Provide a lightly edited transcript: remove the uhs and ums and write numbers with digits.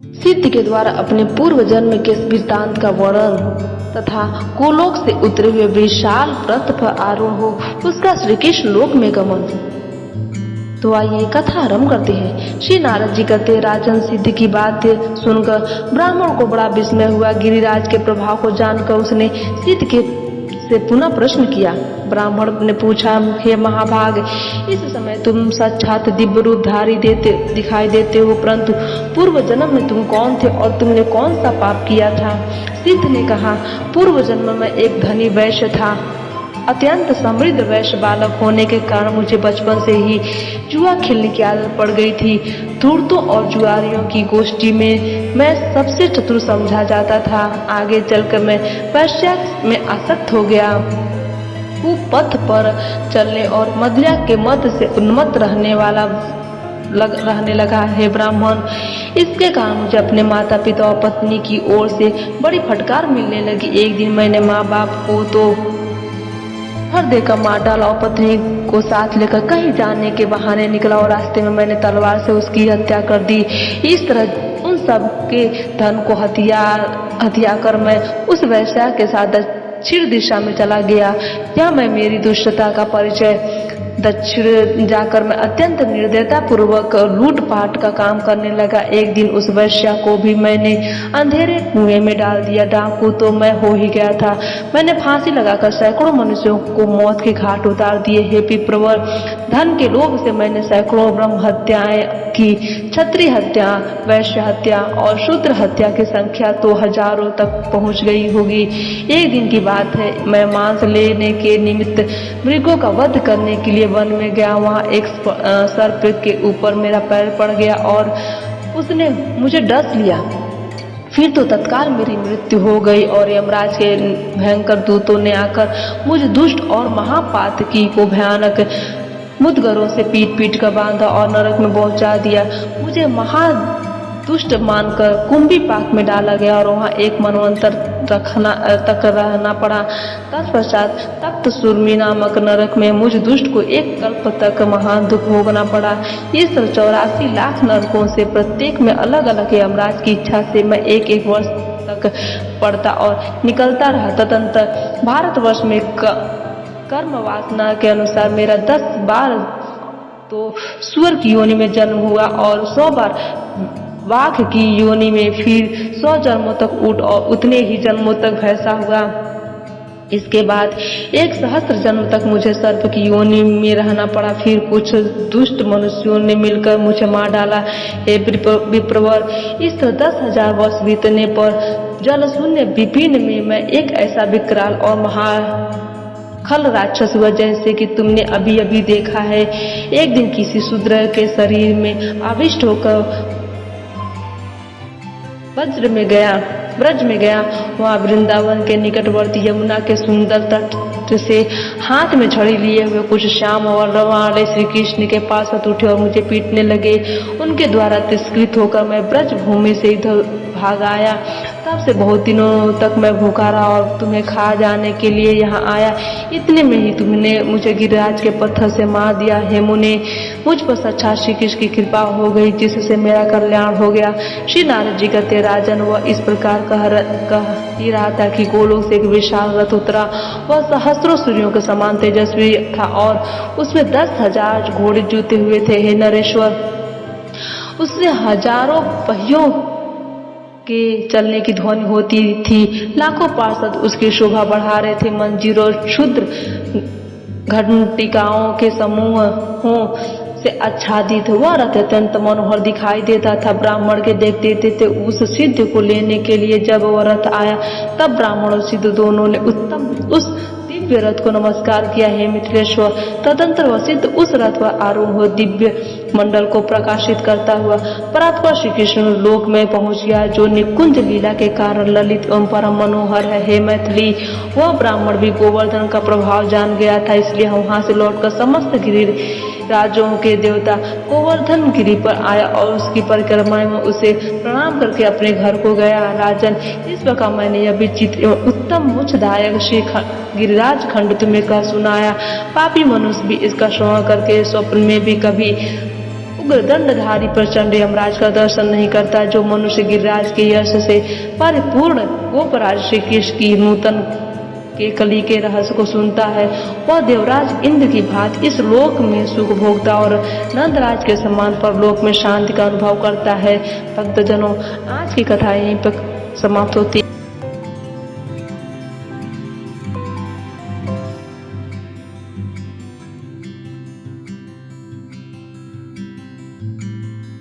सिद्ध के द्वारा अपने पूर्व जन्म के वृत्तांत का वर्णन तथा गोलोक से उतरे हुए विशाल रथ पर आरूढ़ हो उसका श्री कृष्ण लोक में गमन। तो आइए कथा आरंभ करते हैं। श्री नारद जी कहते, राजन सिद्ध की बात सुनकर ब्राह्मण को बड़ा विस्मय हुआ। गिरिराज के प्रभाव को जानकर उसने सिद्ध के से पुनः प्रश्न किया। ब्राह्मण ने पूछा, हे महाभाग, इस समय तुम साक्षात दिव्य रूप धारी दिखाई देते हो, परंतु पूर्व जन्म में तुम कौन थे और तुमने कौन सा पाप किया था? सिद्ध ने कहा, पूर्व जन्म में एक धनी वैश्य था। अत्यंत समृद्ध वैश्य बालक होने के कारण मुझे बचपन से ही जुआ खेलने की आदत पड़ गई थी। धूर्तों और जुआरियों की गोष्ठी में मैं सबसे चतुर समझा जाता था। आगे चलकर मैं वैश्य में आसक्त हो गया। कुपथ पर चलने और मदिरा के मद से उन्मत्त रहने लगा है ब्राह्मण। इसके कारण मुझे अपने माता पिता और पत्नी की ओर से बड़ी फटकार मिलने लगी। एक दिन मैंने माँ बाप को तो हर देकर मार डाला और पत्नी को साथ लेकर कहीं जाने के बहाने निकला और रास्ते में मैंने तलवार से उसकी हत्या कर दी। इस तरह उन सब के धन को हत्या कर मैं उस वैश्या के साथ दक्षिण दिशा में चला गया। यहाँ मैं मेरी दुष्टता का परिचय। दक्षिण जाकर मैं अत्यंत निर्दयता पूर्वक लूटपाट का काम करने लगा। एक दिन उस वैश्या को भी मैंने अंधेरे कुएं में डाल दिया। डाकू तो मैं हो ही गया था। मैंने फांसी लगाकर सैकड़ों मनुष्यों को मौत के घाट उतार दिए। हे विप्रवर, धन के लोभ से मैंने सैकड़ों ब्रह्म हत्याएं की। क्षत्रिय हत्या, वैश्य हत्या और शूद्र हत्या की संख्या तो हजारों तक पहुंच गई होगी। एक दिन की बात है, मैं मांस लेने के निमित्त मृगों का वध करने के लिए वन में गया। वहां एक सर्प के ऊपर मेरा पैर पड़ गया और उसने मुझे डस लिया। फिर तो तत्काल मेरी मृत्यु हो गई और यमराज के भयंकर दूतों ने आकर मुझ दुष्ट और महापातकी को भयानक मुद्गरों से पीट कर बांधा और नरक में पहुंचा दिया। मुझे महादुष्ट मानकर कुंभी पाक में डाला गया और वहां एक मनवंतर तक रहना पड़ा। तत्पश्चात तप्त सुरमी नामक नरक में मुझ दुष्ट को एक कल्प तक महान दुख भोगना पड़ा। इस 84 लाख नरकों से प्रत्येक में अलग अलग यमराज की इच्छा से मैं एक वर्ष तक पड़ता और निकलता रहा। तदंतर भारतवर्ष में कर्म वासना के अनुसार मेरा 10 बार तो सुअर की योनि में जन्म हुआ और 100 बार बाघ की योनि में, फिर 100 जन्मों तक ऊंट और उतने ही जन्मों तक भैंसा हुआ। इसके बाद 1 सहस्त्र जन्म तक मुझे सर्प की योनि में रहना पड़ा। फिर कुछ दुष्ट मनुष्यों ने मिलकर मुझे मार डाला। हे विप्रवर, इस 10,000 वर्ष बीतने पर जलशून्य विपिन में मैं एक ऐसा विकराल और खल राक्षस हुआ जैसे कि तुमने अभी अभी देखा है। एक दिन किसी शूद्र के शरीर में आविष्ट होकर ब्रज में गया। वहाँ वृंदावन के निकटवर्ती यमुना के सुंदर तट से हाथ में छड़ी लिए हुए कुछ श्याम और वाले श्री कृष्ण के पास उठे और मुझे पीटने लगे। उनके द्वारा तिरस्कृत होकर मैं ब्रज भूमि से इधर भाग आया। तब से बहुत दिनों तक मैं भूखा रहा और तुम्हें खा जाने के लिए यहाँ आया। इतने में ही तुमने मुझे गिरिराज के पत्थर से मार दिया। हे मुने, मुझ पर साक्षात श्री कृष्ण की कृपा हो गई जिससे मेरा कल्याण हो गया। श्री नारद जी कहते, राजन, वह इस प्रकार कह ही रहा था कि गोलोक से एक विशाल रथ उतरा। वह सहस्रों सूर्यों के समान तेजस्वी था और उसमें 10,000 घोड़े जुते हुए थे। हे नरेश्वर, उससे हजारों पहियों के चलने की ध्वनि होती थी। लाखों पार्षद उसकी शोभा बढ़ा रहे थे। मंजीरों, क्षुद्र घंटिकाओं के समूहों से आच्छादित वह रथ अत्यंत मनोहर दिखाई देता था। ब्राह्मण के देखते थे उस सिद्ध को लेने के लिए जब वह रथ आया, तब ब्राह्मण और सिद्ध दोनों ने उस दिव्य रथ को नमस्कार किया। हे मिथिलेश्वर, तदंतर वह सिद्ध उस रथ पर आरूढ़ हो दिव्य मंडल को प्रकाशित करता हुआ परात्पर श्री कृष्ण लोक में पहुंच गया, जो निकुंज लीला के कारण ललित एवं परम मनोहर है। हे मैथिली, वह ब्राह्मण भी गोवर्धन का प्रभाव जान गया था, इसलिए वहां से लौटकर समस्त गिरि राजों के देवता गोवर्धन गिरि पर आया और उसकी परिक्रमा में उसे प्रणाम करके अपने घर को गया। राजन, इस प्रकार मैंने यह विचित्र एवं उत्तम मोक्षदायक श्री गिरिराज खंड तुम्हें कह सुनाया। पापी मनुष्य भी इसका श्रवण करके स्वप्न में भी कभी उग्र दंडधारी प्रचंड यमराज का दर्शन नहीं करता, जो मनुष्य गिरिराज के यश से परिपूर्ण गोपराज श्री कृष्ण की नूतन के कली के रहस्य को सुनता है, वह देवराज इंद्र की भांति इस लोक में सुख भोगता और नंदराज के समान परलोक में शांति का अनुभव करता है। भक्तजनों, आज की कथा यहीं पर समाप्त होती है।